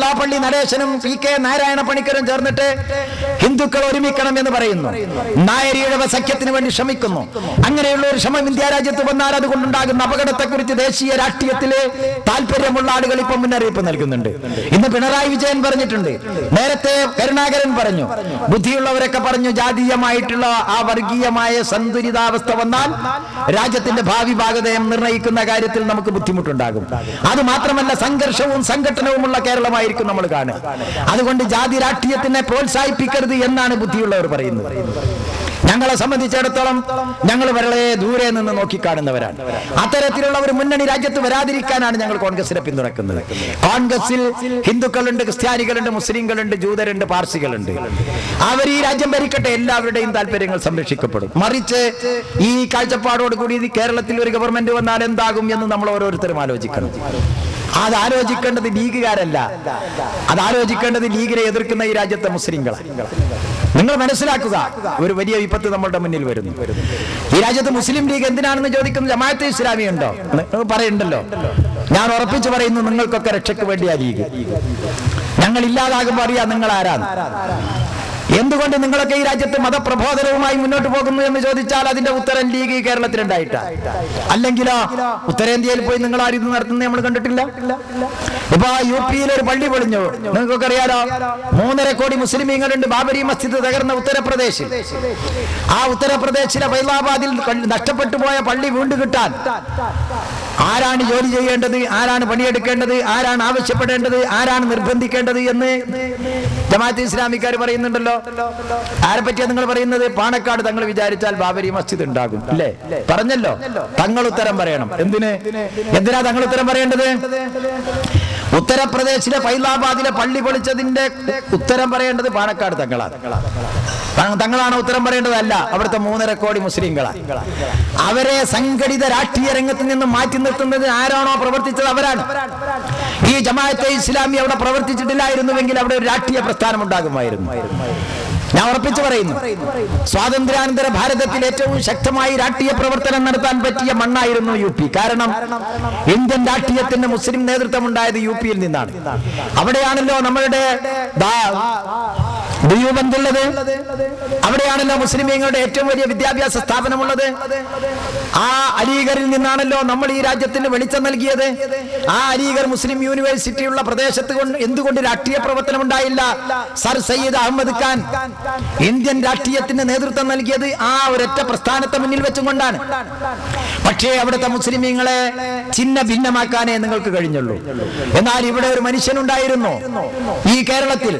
Vellappally നടേശനും PK Narayana പണിക്കരും ചേർന്നിട്ട് ഹിന്ദുക്കൾ ഒരുമിക്കണം എന്ന് പറയുന്നു. നായരീഴവ സഖ്യത്തിന് വേണ്ടി ശ്രമിക്കുന്നു. അങ്ങനെയുള്ള ഒരു ശ്രമം ഇന്ത്യ രാജ്യത്ത് വന്നാൽ അതുകൊണ്ടുണ്ടാകുന്ന അപകടത്തെക്കുറിച്ച് ദേശീയ രാഷ്ട്രീയത്തിലെ താല്പര്യമുള്ള ആളുകൾ ഇപ്പം മുന്നറിയിപ്പ് നൽകുന്നുണ്ട്. ഇന്ന് പിണറായി വിജയൻ പറഞ്ഞിട്ടുണ്ട്, നേരത്തെ കരുണാകരൻ പറഞ്ഞു, ബുദ്ധിയുള്ളവരൊക്കെ പറഞ്ഞു ജാതീയമായിട്ടുള്ള ആ വർഗീയമായ സന്തുലിതാവസ്ഥ വന്നാൽ രാജ്യത്തിന്റെ ഭാവി ഭാഗതയം നിർണ്ണയിക്കുന്ന കാര്യത്തിൽ നമുക്ക് ബുദ്ധിമുട്ടുണ്ടാകും. അത് മാത്രമല്ല സംഘർഷവും സംഘടനവുമുള്ള കേരളമായിരിക്കും നമ്മൾ കാണുക. അതുകൊണ്ട് ജാതി രാഷ്ട്രീയത്തിനെ പ്രോത്സാഹിപ്പിക്കരുത് എന്നാണ് ബുദ്ധിയുള്ളവർ പറയുന്നത്. ഞങ്ങളെ സംബന്ധിച്ചിടത്തോളം ഞങ്ങൾ വളരെ ദൂരെ നിന്ന് നോക്കിക്കാണുന്നവരാണ്. അത്തരത്തിലുള്ള ഒരു മുന്നണി രാജ്യത്ത് വരാതിരിക്കാനാണ് ഞങ്ങൾ കോൺഗ്രസിനെ പിന്തുണക്കുന്നത്. കോൺഗ്രസിൽ ഹിന്ദുക്കളുണ്ട്, ക്രിസ്ത്യാനികളുണ്ട്, മുസ്ലിങ്ങളുണ്ട്, ജൂതരുണ്ട്, പാർസികളുണ്ട്. അവർ ഈ രാജ്യം ഭരിക്കട്ടെ, എല്ലാവരുടെയും താല്പര്യങ്ങൾ സംരക്ഷിക്കപ്പെടും. മറിച്ച് ഈ കാഴ്ചപ്പാടോട് കൂടി കേരളത്തിൽ ഒരു ഗവൺമെന്റ് വന്നാൽ എന്താകും എന്ന് നമ്മൾ ഓരോരുത്തരും ആലോചിക്കണം. അത് ആലോചിക്കേണ്ടത് ലീഗുകാരല്ല, അത് ആലോചിക്കേണ്ടത് ലീഗിനെ എതിർക്കുന്ന ഈ രാജ്യത്തെ മുസ്ലിങ്ങളാണ്. നിങ്ങൾ മനസ്സിലാക്കുക, ഒരു വലിയ വിപത്ത് നമ്മളുടെ മുന്നിൽ വരുന്നു. ഈ രാജ്യത്ത് മുസ്ലിം ലീഗ് എന്തിനാണെന്ന് ചോദിക്കുന്നത് ജമാഅത്തെ ഇസ്ലാമി ഉണ്ടോ പറയുന്നുണ്ടല്ലോ. ഞാൻ ഉറപ്പിച്ചു പറയുന്നു, നിങ്ങൾക്കൊക്കെ രക്ഷയ്ക്ക് വേണ്ടിയാ ലീഗ്. ഞങ്ങൾ ഇല്ലാതാകുമ്പോൾ അറിയാം നിങ്ങൾ ആരാണ്. എന്തുകൊണ്ട് നിങ്ങളൊക്കെ ഈ രാജ്യത്ത് മതപ്രബോധനവുമായി മുന്നോട്ട് പോകുന്നു എന്ന് ചോദിച്ചാൽ അതിന്റെ ഉത്തരം ലീഗ് കേരളത്തിലുണ്ടായിട്ടാ. അല്ലെങ്കിലോ ഉത്തരേന്ത്യയിൽ പോയി നിങ്ങൾ ആരും ഇത് നടത്തുന്നത് നമ്മൾ കണ്ടിട്ടില്ല. ഇപ്പൊ UP-യിൽ ഒരു പള്ളി പൊളിഞ്ഞു, നിങ്ങൾക്കൊക്കെ അറിയാലോ. 3.5 കോടി മുസ്ലിമീങ്ങളുണ്ട്. ബാബരി മസ്ജിദ് തകർന്ന ഉത്തർപ്രദേശിൽ, ആ ഉത്തർപ്രദേശിലെ ഫൈലാബാദിൽ നഷ്ടപ്പെട്ടു പോയ പള്ളി വീണ്ടും കിട്ടാൻ ആരാണ് ജോലി ചെയ്യേണ്ടത്, ആരാണ് പണിയെടുക്കേണ്ടത്, ആരാണ് ആവശ്യപ്പെടേണ്ടത്, ആരാണ് നിർബന്ധിക്കേണ്ടത് എന്ന് ജമാഅത്തെ ഇസ്ലാമിക്കാർ പറയുന്നുണ്ടല്ലോ. ആരെ പറ്റിയാ നിങ്ങൾ പറയുന്നത്? പാണക്കാട് തങ്ങൾ വിചാരിച്ചാൽ ബാബരി മസ്ജിദ് ഉണ്ടാകും അല്ലേ? പറഞ്ഞല്ലോ. തങ്ങൾ ഉത്തരം പറയണം. എന്തിനാ തങ്ങൾ ഉത്തരം പറയേണ്ടത്? ഉത്തർപ്രദേശിലെ ഫൈലാബാദിലെ പള്ളി പൊളിച്ചതിന്റെ ഉത്തരം പറയേണ്ടത് പാണക്കാട് തങ്ങളാണ്. തങ്ങളാണ് ഉത്തരം പറയേണ്ടതല്ല, അവിടുത്തെ 3.5 കോടി മുസ്ലിങ്ങളാണ്. അവരെ സംഘടിത രാഷ്ട്രീയ രംഗത്ത് നിന്ന് മാറ്റി നിർത്തുന്നത് ആരാണോ പ്രവർത്തിച്ചത് അവരാണ്. ഈ ജമാഅത്തെ ഇസ്ലാമി അവിടെ പ്രവർത്തിച്ചിട്ടില്ലായിരുന്നുവെങ്കിൽ അവിടെ ഒരു രാഷ്ട്രീയ പ്രസ്ഥാനം ഉണ്ടാകുമായിരുന്നു. ഞാൻ ഉറപ്പിച്ചു പറയുന്നു, സ്വാതന്ത്ര്യാനന്തര ഭാരതത്തിൽ ഏറ്റവും ശക്തമായി രാഷ്ട്രീയ പ്രവർത്തനം നടത്താൻ പറ്റിയ മണ്ണായിരുന്നു UP. കാരണം ഇന്ത്യൻ രാഷ്ട്രീയത്തിന്റെ മുസ്ലിം നേതൃത്വം ഉണ്ടായത് UP-യിൽ നിന്നാണ്. അവിടെയാണല്ലോ നമ്മളുടെ ദൈവബന്ധുള്ളത്, അവിടെയാണല്ലോ മുസ്ലിമീങ്ങളുടെ ഏറ്റവും വലിയ വിദ്യാഭ്യാസ സ്ഥാപനമുള്ളത്. ആ അലീഗറിൽ നിന്നാണല്ലോ നമ്മൾ ഈ രാജ്യത്തിന് വെളിച്ചം നൽകിയത്. ആ അലീഗർ മുസ്ലിം യൂണിവേഴ്സിറ്റിയുള്ള പ്രദേശത്ത് എന്തുകൊണ്ട് രാഷ്ട്രീയ പ്രവർത്തനം ഉണ്ടായില്ല? സർ സയ്യിദ് അഹമ്മദ് ഖാൻ ഇന്ത്യൻ രാഷ്ട്രീയത്തിന് നേതൃത്വം നൽകിയത് ആ ഒരൊറ്റ പ്രസ്ഥാനത്തെ മുന്നിൽ വെച്ചുകൊണ്ടാണ്. പക്ഷേ അവിടുത്തെ മുസ്ലിമീങ്ങളെ ചിഹ്ന ഭിന്നമാക്കാനേ നിങ്ങൾക്ക് കഴിഞ്ഞുള്ളൂ. എന്നാൽ ഇവിടെ ഒരു മനുഷ്യനുണ്ടായിരുന്നു ഈ കേരളത്തിൽ,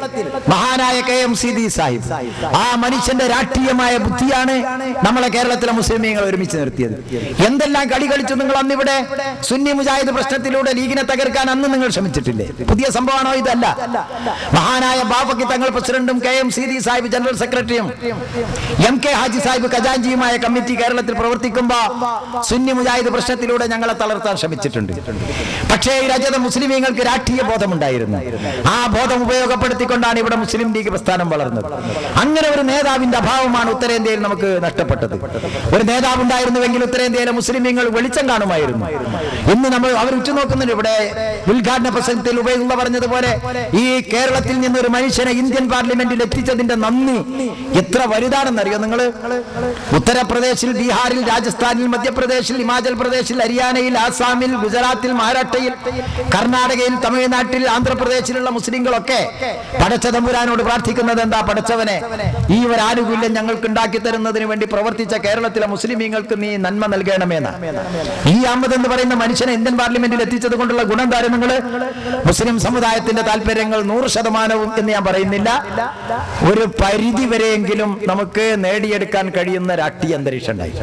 മഹാനായ KMCD സാഹിബ്. ആ മനുഷ്യന്റെ രാഷ്ട്രീയമായ ബുദ്ധിയാണ് നമ്മളെ കേരളത്തിലെ മുസ്ലിമീങ്ങൾ ഒരുമിച്ച് നിർത്തിയത്. എന്തെല്ലാം കളി കളിച്ചു നിങ്ങൾ അന്നിവിടെ. സുന്നി മുജാഹിദ് പ്രശ്നത്തിലൂടെ ലീഗിനെ തകർക്കാൻ അന്ന് നിങ്ങൾ ശ്രമിച്ചിട്ടില്ലേ? പുതിയ സംഭവമാണോ ഇതല്ല? മഹാനായ ബാഫക്കി തങ്ങൾ പ്രസിഡന്റും KMCD സാഹിബ് ജനറൽ സെക്രട്ടറിയും MK ഹാജി സാഹിബ് ഖജാൻജിയുമായ കമ്മിറ്റി കേരളത്തിൽ പ്രവർത്തിക്കുമ്പോ സുന്നി മുജാഹിദ് പ്രശ്നത്തിലൂടെ ഞങ്ങളെ തളർത്താൻ ശ്രമിച്ചിട്ടുണ്ട്. പക്ഷേ ഈ രാജ്യത്തെ മുസ്ലിമീങ്ങൾക്ക് രാഷ്ട്രീയ ബോധമുണ്ടായിരുന്നു. ആ ബോധം ഉപയോഗപ്പെടുത്തിക്കൊണ്ടാണ് ഇവിടെ മുസ്ലിം ലീഗ് പ്രസ്ഥാനം വളർന്നത്. അങ്ങനെ ഒരു നേതാവിന്റെ അഭാവമാണ് ഉത്തരേന്ത്യയിൽ നമുക്ക് നഷ്ടപ്പെട്ടത്. ഒരു നേതാവ് ഉണ്ടായിരുന്നുവെങ്കിൽ ഉത്തരേന്ത്യയിലെ മുസ്ലിമീങ്ങൾ വെളിച്ചം കാണുമായിരുന്നു. ഇന്ന് നമ്മൾ അവർ ഉറ്റുനോക്കുന്നുണ്ട്. ഇവിടെ ഉദ്ഘാടന പ്രസംഗത്തിൽ ഉബൈദുള്ള പറഞ്ഞതുപോലെ ഈ കേരളത്തിൽ നിന്ന് ഒരു മനുഷ്യനെ ഇന്ത്യൻ പാർലമെന്റിൽ എത്തിച്ചതിന്റെ നന്ദി എത്ര വലുതാണെന്നറിയോ നിങ്ങൾ? ഉത്തർപ്രദേശിൽ, ബീഹാറിൽ, രാജസ്ഥാനിൽ, മധ്യപ്രദേശിൽ, ഹിമാചൽ പ്രദേശിൽ, ഹരിയാനയിൽ, ആസാമിൽ, ഗുജറാത്തിൽ, മഹാരാഷ്ട്രയിൽ, കർണാടകയിൽ, തമിഴ്നാട്ടിൽ, ആന്ധ്രാപ്രദേശിലുള്ള മുസ്ലിങ്ങളൊക്കെ പടച്ച തമ്പുരാനോട് പ്രാർത്ഥിക്കുന്നത് എന്താ? പടച്ചവനെ, ഈ ഒരു ആനുകൂല്യം ഞങ്ങൾക്ക് ഉണ്ടാക്കി തരുന്നതിന് വേണ്ടി പ്രവർത്തിച്ച കേരളത്തിലെ മുസ്ലിമീങ്ങൾക്ക് നീ നന്മ നൽകണമെന്ന്. ഈ അഹമ്മദ് എന്ന് പറയുന്ന മനുഷ്യനെ ഇന്ത്യൻ പാർലമെന്റിൽ എത്തിച്ചത് കൊണ്ടുള്ള ഗുണം താരം നിങ്ങൾ മുസ്ലിം സമുദായത്തിന്റെ താല്പര്യങ്ങൾ 100% എന്ന് ഞാൻ പറയുന്നില്ല, ഒരു പരിധി വരെയെങ്കിലും നമുക്ക് നേടിയെടുക്കാൻ കഴിയുന്ന രാഷ്ട്രീയ അന്തരീക്ഷം ഉണ്ടായി.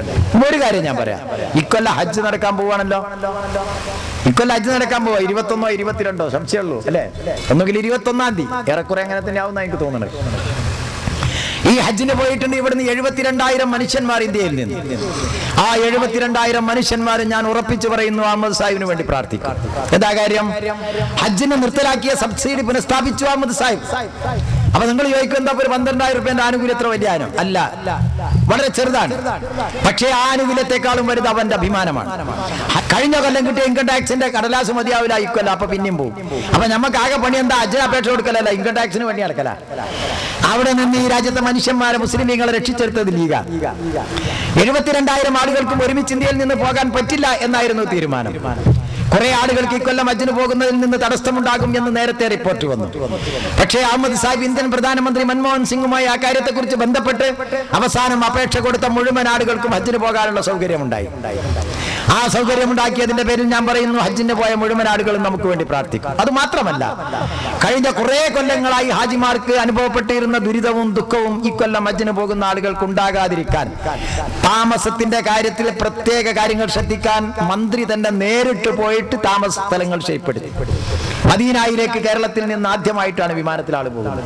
ഒരു കാര്യം ഞാൻ പറയാം, ഇക്കൊല്ലം ഹജ്ജ് നടക്കാൻ പോവാണല്ലോ. ഇക്കൊല്ലം ഹജ്ജ് നടക്കാൻ പോവാ 21ഓ 22ഓ സംശയമുള്ളൂ അല്ലെ? ഒന്നുകിൽ 21-ാം തീയതി, ഏറെക്കുറെ അങ്ങനെ തന്നെ ആവുന്ന എനിക്ക് തോന്നുന്നത്. ഈ ഹജ്ജിന് പോയിട്ടുണ്ട് ഇവിടുന്ന് 72,000 മനുഷ്യന്മാർ ഇന്ത്യയിൽ നിന്ന്. ആ 72,000 മനുഷ്യന്മാരെ ഞാൻ ഉറപ്പിച്ചു പറയുന്നു അഹമ്മദ് സാഹിബിന് വേണ്ടി പ്രാർത്ഥിക്കും. എന്താ കാര്യം? ഹജ്ജിന് നിർത്തലാക്കിയ സബ്സിഡി പുനഃസ്ഥാപിച്ചു അഹമ്മദ് സാഹിബ്. അപ്പൊ നിങ്ങൾ ചോദിക്കും എന്താ ഒരു 12,000 രൂപയുടെ ആനുകൂല്യം എത്ര വലിയ ആനോ? അല്ല, വളരെ ചെറുതാണ്. പക്ഷേ ആ ആനുകൂല്യത്തെക്കാളും വലുത് അവന്റെ അഭിമാനമാണ്. കഴിഞ്ഞ കൊല്ലം കിട്ടിയ ഇൻകം ടാക്സിന്റെ കടലാസ് മതിയാവില്ല ഇക്കൊല്ല, അപ്പൊ പിന്നെയും പോകും. അപ്പൊ നമുക്ക് ആകെ പണി എന്താ? അജ്ജന് അപേക്ഷ കൊടുക്കലല്ല, ഇൻകം ടാക്സിന് വേണ്ടി നടക്കല. അവിടെ നിന്ന് ഈ രാജ്യത്തെ മനുഷ്യന്മാരെ മുസ്ലിമീങ്ങളെ രക്ഷിച്ചെടുത്തത് ലീഗ. 72,000 ആളുകൾക്കും ഒരുമിച്ച് ഇന്ത്യയിൽ നിന്ന് പോകാൻ പറ്റില്ല എന്നായിരുന്നു തീരുമാനം. കുറെ ആളുകൾക്ക് ഇക്കൊല്ലം ഹജ്ജിന് പോകുന്നതിൽ നിന്ന് തടസ്സമുണ്ടാകും എന്ന് നേരത്തെ റിപ്പോർട്ട് വന്നു. പക്ഷേ അഹമ്മദ് സാഹിബ് ഇന്ത്യൻ പ്രധാനമന്ത്രി മൻമോഹൻ സിംഗുമായി ആ കാര്യത്തെക്കുറിച്ച് ബന്ധപ്പെട്ട് അവസാനം അപേക്ഷ കൊടുത്ത മുഴുവൻ ആളുകൾക്കും ഹജ്ജിന് പോകാനുള്ള സൗകര്യമുണ്ടായി. ആ സൗകര്യമുണ്ടാക്കിയതിന്റെ പേരിൽ ഞാൻ പറയുന്നു, ഹജ്ജിന് പോയ മുഴുവൻ ആളുകളും നമുക്ക് വേണ്ടി പ്രാർത്ഥിക്കും. അത് മാത്രമല്ല, കഴിഞ്ഞ കുറെ കൊല്ലങ്ങളായി ഹാജിമാർക്ക് അനുഭവപ്പെട്ടിരുന്ന ദുരിതവും ദുഃഖവും ഇക്കൊല്ലം ഹജ്ജിന് പോകുന്ന ആളുകൾക്ക് ഉണ്ടാകാതിരിക്കാൻ താമസത്തിന്റെ കാര്യത്തിൽ പ്രത്യേക കാര്യങ്ങൾ ശ്രദ്ധിക്കാൻ മന്ത്രി തന്നെ നേരിട്ട് പോയിട്ട് താമസ സ്ഥലങ്ങൾ ശരിപ്പെടുത്തി. മദീനയിലേക്ക് കേരളത്തിൽ നിന്ന് ആദ്യമായിട്ടാണ് വിമാനത്തിൽ ആൾ പോകുന്നത്.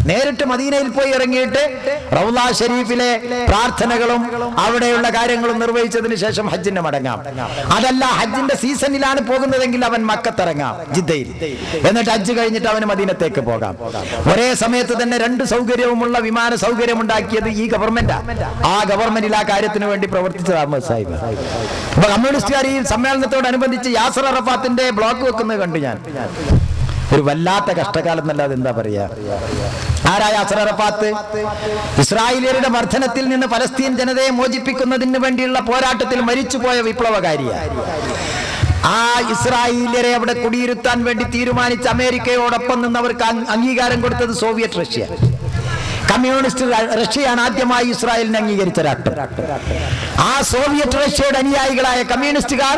നേരിട്ട് മദീനയിൽ പോയി ഇറങ്ങിയിട്ട് റൗള ഷരീഫിലെ പ്രാർത്ഥനകളും അവിടെയുള്ള കാര്യങ്ങളും നിർവഹിച്ചതിന് ശേഷം ഹജ്ജിന് മടങ്ങാം. അതല്ല, ഹജ്ജിന്റെ സീസണിലാണ് പോകുന്നതെങ്കിൽ അവൻ മക്കത്തിറങ്ങാം, ജിദ്ദയിൽ. എന്നിട്ട് ഹജ്ജ് കഴിഞ്ഞിട്ട് അവന് മദീനത്തേക്ക് പോകാം. ഒരേ സമയത്ത് തന്നെ 2 സൗകര്യവുമുള്ള വിമാന സൗകര്യം ഉണ്ടാക്കിയത് ഈ ഗവൺമെന്റാ. ആ ഗവൺമെന്റിൽ ആ കാര്യത്തിന് വേണ്ടി പ്രവർത്തിച്ചത് അഹമ്മദ് സാഹിബ്. അപ്പൊ കമ്മ്യൂണിസ്റ്റുകാർ ഈ സമ്മേളനത്തോടനുബന്ധിച്ച് യാസർ അറഫാത്തിന്റെ ബ്ലോക്ക് വെക്കുന്നത് കണ്ടു ഞാൻ. ഒരു വല്ലാത്ത കഷ്ടകാലം എന്നല്ലാതെ എന്താ പറയാ. ആരായ യാസർ അറഫാത്ത്? ഇസ്രായേലിയരുടെ മർദ്ദനത്തിൽ നിന്ന് ഫലസ്തീൻ ജനതയെ മോചിപ്പിക്കുന്നതിന് വേണ്ടിയുള്ള പോരാട്ടത്തിൽ മരിച്ചുപോയ വിപ്ലവകാരിയാണ്. ആ ഇസ്രായേലിയരെ അവിടെ കുടിയിരുത്താൻ വേണ്ടി തീരുമാനിച്ച അമേരിക്കയോടൊപ്പം നിന്ന് അവർക്ക് അംഗീകാരം കൊടുത്തത് സോവിയറ്റ് റഷ്യ. കമ്മ്യൂണിസ്റ്റ് റഷ്യയാണ് ആദ്യമായി ഇസ്രായേലിനെ അംഗീകരിച്ച രാഷ്ട്രം. ആ സോവിയറ്റ് റഷ്യയുടെ അനുയായികളായ കമ്മ്യൂണിസ്റ്റുകാർ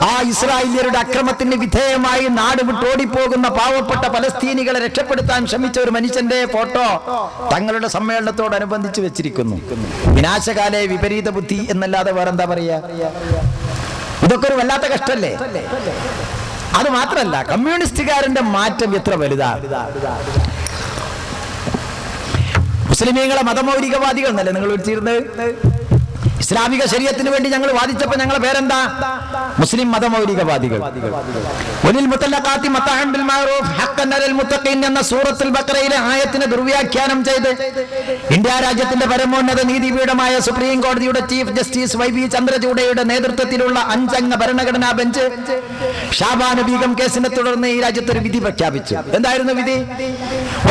ആ ഇസ്രായേലിയരുടെ അക്രമത്തിന് വിധേയമായി നാട് വിട്ടോടിപ്പോകുന്ന പാവപ്പെട്ട പലസ്തീനികളെ രക്ഷപ്പെടുത്താൻ ശ്രമിച്ച ഒരു മനുഷ്യന്റെ ഫോട്ടോ തങ്ങളുടെ സമ്മേളനത്തോടനുബന്ധിച്ച് വെച്ചിരിക്കുന്നു. വിനാശകാലെ വിപരീത ബുദ്ധി എന്നല്ലാതെ വേറെന്താ പറയാ? ഇതൊക്കെ ഒരു വല്ലാത്ത കഷ്ടല്ലേ? അത് മാത്രല്ല, കമ്മ്യൂണിസ്റ്റുകാരന്റെ മാറ്റം എത്ര വലുതാണ്. മുസ്ലിമീങ്ങളെ മതമൗലികവാദികൾ എന്നല്ലേ നിങ്ങൾ വിളിച്ചിരുന്നത്? ഇസ്ലാമിക ശരീഅത്തിന് വേണ്ടി ഞങ്ങൾ വാദിച്ചപ്പോൾ ഞങ്ങളെ പേരെന്താ? മുസ്ലിം മതമൗലികവാദികൾ. എന്ന സൂറത്തുൽ ബഖറയിലെ ആയത്തിനെ ദുർവ്യാഖ്യാനം ചെയ്ത് ഇന്ത്യ രാജ്യത്തിന്റെ പരമോന്നത നീതിപീഠമായ സുപ്രീം കോടതിയുടെ ചീഫ് ജസ്റ്റിസ് YB ചന്ദ്രചൂഡയുടെ നേതൃത്വത്തിലുള്ള 5-അംഗ ഭരണഘടനാ ബെഞ്ച് ഷാബാന ബീഗം കേസിനെ തുടർന്ന് ഈ രാജ്യത്തൊരു വിധി പ്രഖ്യാപിച്ചു. എന്തായിരുന്നു വിധി?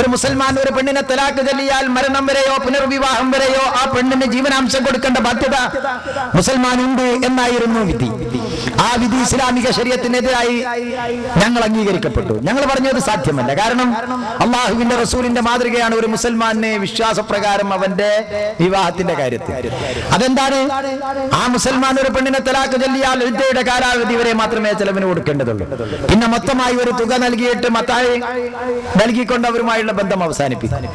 ഒരു മുസൽമാൻ ഒരു പെണ്ണിനെ തലാഖ് ചൊല്ലിയാൽ മരണം വരെയോ പുനർവിവാഹം വരെയോ ആ പെണ്ണിന് ജീവനാംശം കൊടുക്കേണ്ട ബാധ്യത മുസൽമാനുണ്ട് എന്നായിരുന്നു വിധി. ആ വിധി ഇസ്ലാമിക ശരീഅത്തിനെതിരായി ഞങ്ങൾ അംഗീകരിക്കപ്പെട്ടു. ഞങ്ങൾ പറഞ്ഞത് സാധ്യമല്ല. കാരണം അള്ളാഹുവിന്റെ റസൂലിന്റെ മാതൃകയാണ് ഒരു മുസൽമാനെ വിശ്വാസപ്രകാരം അവന്റെ വിവാഹത്തിന്റെ കാര്യത്തിൽ. അതെന്താണ്? ആ മുസൽമാൻ ഒരു പെണ്ണിനെ തലാഖ് ചൊല്ലിയാൽ ഇദ്ദയുടെ കാലാവധി വരെ മാത്രമേ ചെലവിന് കൊടുക്കേണ്ടതുള്ളൂ. പിന്നെ മൊത്തമായി ഒരു തുക നൽകിയിട്ട് മത്തായി നൽകിക്കൊണ്ട് അവരുമായുള്ള ബന്ധം അവസാനിപ്പിക്കും.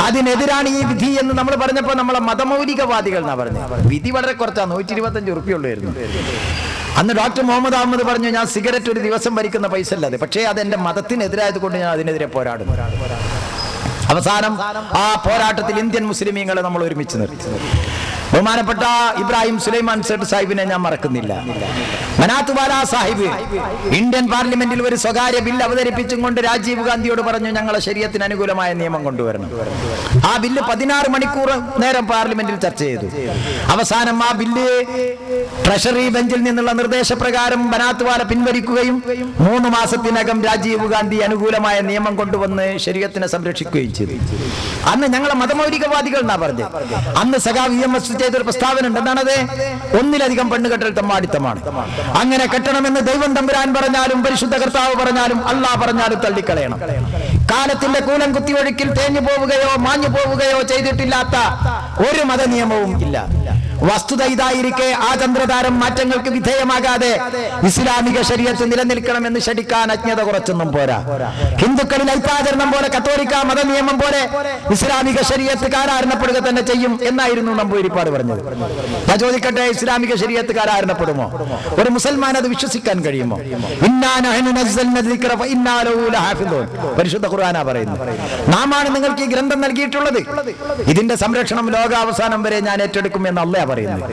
അതിനെതിരാണ് ഈ വിധി എന്ന് നമ്മൾ പറഞ്ഞപ്പോൾ നമ്മളെ മതമൗലികവാദികൾ എന്നാ പറഞ്ഞത്. വിധി വളരെ കുറച്ചാ, 125 ഉറുപ്പിയുള്ളായിരുന്നു. അന്ന് ഡോക്ടർ മുഹമ്മദ് അഹമ്മദ് പറഞ്ഞു, ഞാൻ സിഗരറ്റ് ഒരു ദിവസം ഭരിക്കുന്ന പൈസ അല്ലാതെ, പക്ഷേ അതെന്റെ മതത്തിനെതിരായത് കൊണ്ട് ഞാൻ അതിനെതിരെ പോരാടുന്നു. അവസാനം ആ പോരാട്ടത്തിൽ ഇന്ത്യൻ മുസ്ലിമീങ്ങളെ നമ്മൾ ഒരുമിച്ച് നിർത്തി. ബഹുമാനപ്പെട്ട ഇബ്രാഹിം സുലൈമാൻ സേഠ് സാഹിബിനെ ഞാൻ മറക്കുന്നില്ല. മനാത്ത് വാല സാഹിബ് ഇന്ത്യൻ പാർലമെന്റിൽ ഒരു സ്വകാര്യ ബില്ല് അവതരിപ്പിച്ചും കൊണ്ട് രാജീവ് ഗാന്ധിയോട് പറഞ്ഞു, ഞങ്ങളെ ശരീഅത്തിന് അനുകൂലമായ നിയമം കൊണ്ടുവരണം. ആ ബില്ല് 16 മണിക്കൂർ നേരം പാർലമെന്റിൽ ചർച്ച ചെയ്തു. അവസാനം ആ ബില്ല് ട്രഷറി ബെഞ്ചിൽ നിന്നുള്ള നിർദ്ദേശപ്രകാരം മനാത്ത് വാല പിൻവലിക്കുകയും 3 മാസത്തിനകം രാജീവ് ഗാന്ധി അനുകൂലമായ നിയമം കൊണ്ടുവന്ന് ശരീഅത്തിനെ സംരക്ഷിക്കുകയും ചെയ്തു. അന്ന് ഞങ്ങളെ മതമൗലികവാദികൾ എന്നാ പറഞ്ഞത്. അന്ന് സഖാവ് EMS ചെയ്തൊരു പ്രസ്താവന ഉണ്ട്. എന്താണത്? ഒന്നിലധികം പെണ്ണുകെട്ടൽ തമ്മാടിത്തമാണ്. അങ്ങനെ കെട്ടണമെന്ന് ദൈവം തമ്പുരാൻ പറഞ്ഞാലും പരിശുദ്ധ കർത്താവ് പറഞ്ഞാലും അള്ളാഹ് പറഞ്ഞാലും തള്ളിക്കളയണം. കാലത്തിന്റെ കൂലം കുത്തിയൊഴുക്കിൽ തേഞ്ഞു പോവുകയോ മാഞ്ഞു പോവുകയോ ചെയ്തിട്ടില്ലാത്ത ഒരു മത നിയമവും ഇല്ല. വസ്തുത ഇതായിരിക്കെ ആ ചന്ദ്രതാരം മാറ്റങ്ങൾക്ക് വിധേയമാകാതെ ഇസ്ലാമിക ശരീഅത്ത് നിലനിൽക്കണമെന്ന് ശഠിക്കാൻ അജ്ഞത കുറച്ചൊന്നും പോരാ. ഹിന്ദുക്കളിൽ ഐക്യാചരണം പോലെ കത്തോലിക്ക മത നിയമം പോലെ ഇസ്ലാമിക ശരീഅത്ത് കാരാരണപ്പെടുക തന്നെ ചെയ്യും എന്നായിരുന്നു നമ്പൂതിരിപ്പാട് പറഞ്ഞത്. ഞാൻ ചോദിക്കട്ടെ, ഇസ്ലാമിക ശരീഅത്ത് കാരാരണപ്പെടുമോ? ഒരു മുസൽമാൻ അത് വിശ്വസിക്കാൻ കഴിയുമോ? പരിശുദ്ധ ഖുർആനാ പറയുന്നു, നാമാണ് നിങ്ങൾക്ക് ഈ ഗ്രന്ഥം നൽകിയിട്ടുള്ളത്, ഇതിന്റെ സംരക്ഷണം ലോകാവസാനം വരെ ഞാൻ ഏറ്റെടുക്കും എന്ന് അല്ലാഹ് പറയുന്നത്.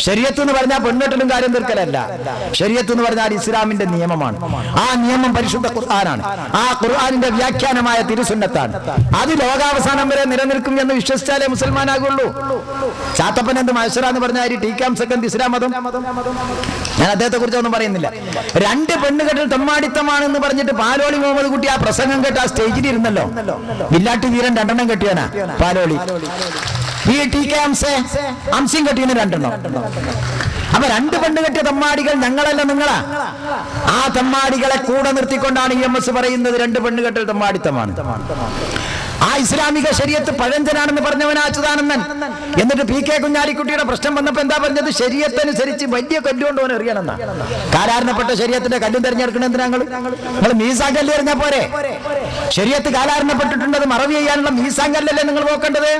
ശരീഅത്ത് എന്ന് പറഞ്ഞാൽ പെണ്ണെട്ടലും കാര്യം തീർക്കലല്ല. ശരീഅത്ത് എന്ന് പറഞ്ഞാൽ ഇസ്ലാമിന്റെ നിയമമാണ്. ആ നിയമം പരിശുദ്ധ ഖുർആനാണ്. ആ ഖുർആനിന്റെ വ്യാഖ്യാനമായ തിരുസുന്നത്താണ്. അത് ലോകാവസാനം വരെ നിലനിൽക്കും എന്ന് വിശ്വസിച്ചാലേ മുസൽമാനാകുള്ളൂ. ചാത്തപ്പൻ എന്ത് മഹ്ശറ എന്ന് പറഞ്ഞാൽ ടീക്കാം സെക്കൻഡ് ഇസ്ലാം മതം. ഞാൻ അദ്ദേഹത്തെ കുറിച്ച് ഒന്നും പറയുന്നില്ല. 2 പെണ്ണുകെട്ടൽ തെമ്മാടിത്തമാണെന്ന് പറഞ്ഞിട്ട് പാലോളി മുഹമ്മദ് കുട്ടി ആ പ്രസംഗം കേട്ട് ആ സ്റ്റേജിൽ ഇരുന്നല്ലോ. വില്ലാട്ടി വീരൻ 2 എണ്ണം കെട്ടിയനാ പാലോളി. ഈ അംശം കെട്ടിയന് 2 എണ്ണം. അപ്പൊ 2 പെണ്ണ് കെട്ടിയ തെമ്മാടികൾ ഞങ്ങളല്ല, നിങ്ങളാ. ആ തെമ്മാടികളെ കൂടെ നിർത്തിക്കൊണ്ടാണ് EMS പറയുന്നത് 2 പെണ്ണ് കെട്ടൽ തെമ്മാടിത്തമാണ്. ആ ഇസ്ലാമിക ശരീഅത്ത് പഴഞ്ചനാണെന്ന് പറഞ്ഞവനാ അച്യുതാനന്ദൻ. എന്നിട്ട് PK കുഞ്ഞാലിക്കുട്ടിയുടെ പ്രശ്നം വന്നപ്പോ എന്താ പറഞ്ഞത്? ശരീഅത്തനുസരിച്ച് വലിയ കല്ലുകൊണ്ട് ഓൻ എറിയണമെന്നാ. കാലാരണപ്പെട്ട ശരീഅത്തിന്റെ കല്ലും തെരഞ്ഞെടുക്കണ എന്തിനാ നിങ്ങൾ? മീസാൻ കല്ല് എറിഞ്ഞാ പോരെ? ശരീഅത്ത് കാലാരണപ്പെട്ടിട്ടുണ്ടത് മറവി ചെയ്യാനുള്ള മീസാൻ കല്ലല്ലേ നിങ്ങൾ നോക്കേണ്ടത്?